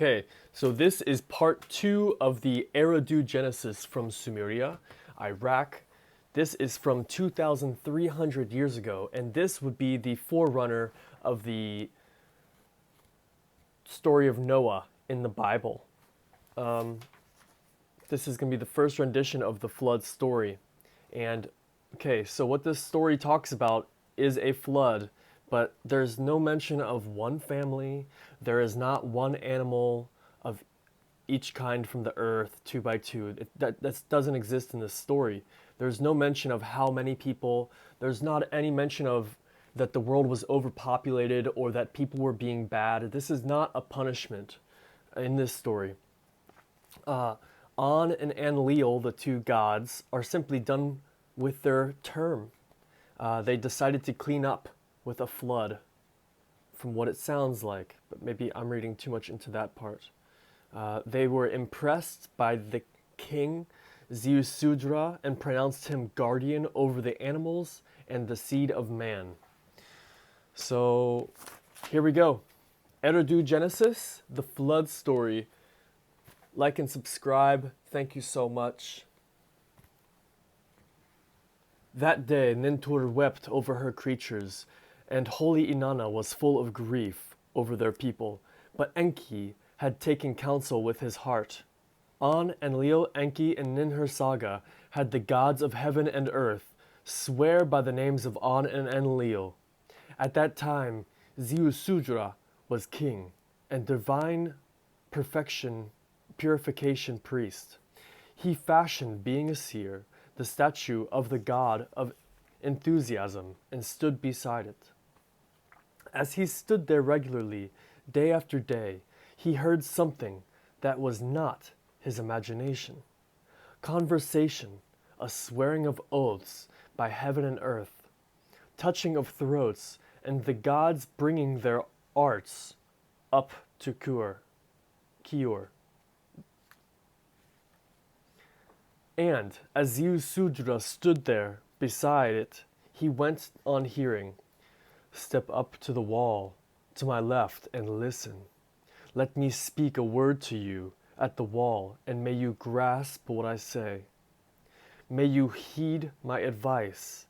Okay, so this is part 2 of the Eridu Genesis from Sumeria, Iraq. This is from 2,300 years ago, and this would be the forerunner of the story of Noah in the Bible. This is going to be the first rendition of the flood story. And, okay, so what this story talks about is a flood, but there's no mention of one family. There is not one animal of each kind from the earth, two by two. That doesn't exist in this story. There's no mention of how many people. There's not any mention of that the world was overpopulated or that people were being bad. This is not a punishment in this story. An and Enlil, the two gods, are simply done with their term. They decided to clean up with a flood, from what it sounds like, but maybe I'm reading too much into that part. They were impressed by the king Ziusudra and pronounced him guardian over the animals and the seed of man. So here we go. Eridu Genesis, the flood story. Like and subscribe. Thank you so much. That day Nintur wept over her creatures, and holy Inanna was full of grief over their people. But Enki had taken counsel with his heart. An, Enlil, Enki, and Ninhursag had the gods of heaven and earth swear by the names of An and Enlil. At that time Ziusudra was king, and divine purification priest. He fashioned, being a seer, the statue of the god of enthusiasm and stood beside it. As he stood there regularly, day after day, he heard something that was not his imagination. Conversation, a swearing of oaths by heaven and earth, touching of throats, and the gods bringing their arts up to Kior. And as Ziusudra stood there beside it, he went on hearing, "Step up to the wall, to my left, and listen. Let me speak a word to you at the wall, and may you grasp what I say. May you heed my advice.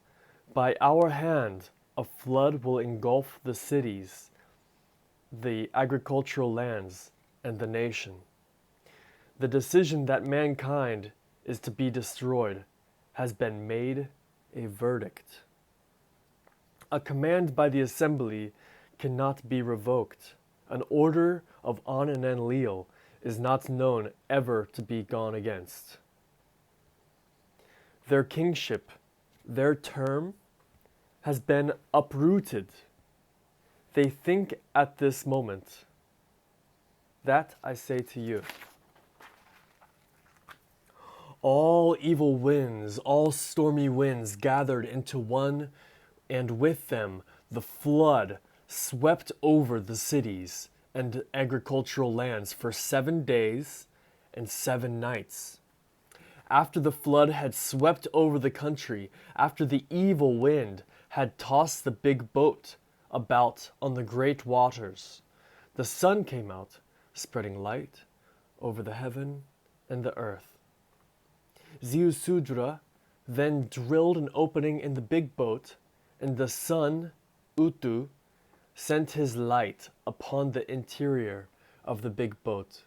By our hand, a flood will engulf the cities, the agricultural lands, and the nation. The decision that mankind is to be destroyed has been made a verdict. A command by the assembly cannot be revoked. An order of An and Enlil is not known ever to be gone against. Their kingship, their term, has been uprooted. They think at this moment. That I say to you. All evil winds, all stormy winds gathered into one, and with them the flood swept over the cities and agricultural lands for 7 days and 7 nights. After the flood had swept over the country, after the evil wind had tossed the big boat about on the great waters, the sun came out, spreading light over the heaven and the earth. Ziusudra then drilled an opening in the big boat, and the sun, Utu, sent his light upon the interior of the big boat.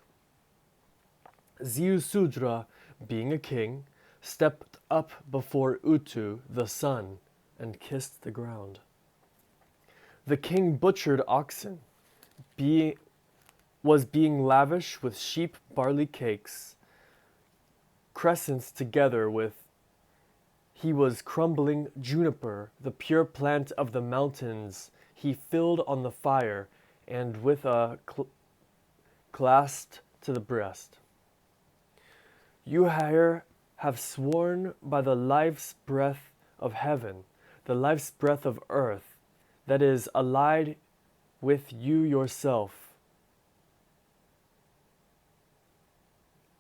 Ziusudra, being a king, stepped up before Utu, the sun, and kissed the ground. The king butchered oxen, was being lavish with sheep barley cakes, crescents together with. He was crumbling juniper, the pure plant of the mountains. He filled on the fire, and with a clasped to the breast. You here have sworn by the life's breath of heaven, the life's breath of earth, that is allied with you yourself.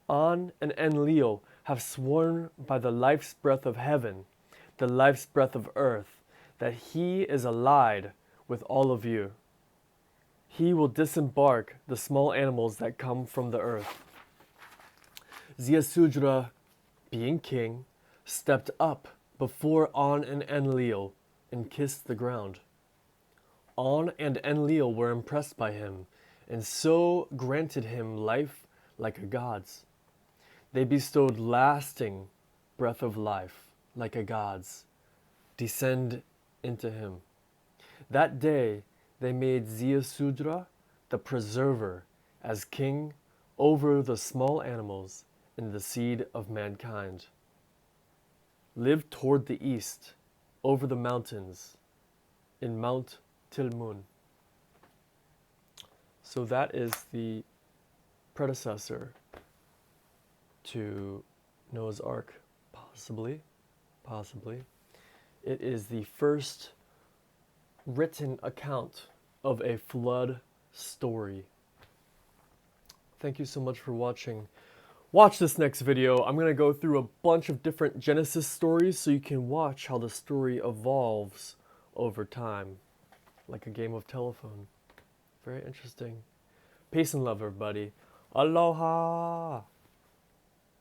An and Enlil have sworn by the life's breath of heaven, the life's breath of earth, that he is allied with all of you. He will disembark the small animals that come from the earth. Ziusudra, being king, stepped up before An and Enlil and kissed the ground. An and Enlil were impressed by him, and so granted him life like a god's. They bestowed lasting breath of life like a god's, descend into him. That day they made Ziusudra the preserver as king over the small animals and the seed of mankind. Lived toward the east, over the mountains, in Mount Tilmun. So that is the predecessor to Noah's Ark, possibly. It is the first written account of a flood story. Thank you so much for watching. Watch this next video. I'm going to go through a bunch of different Genesis stories so you can watch how the story evolves over time, like a game of telephone. Very interesting. Peace and love, everybody. Aloha!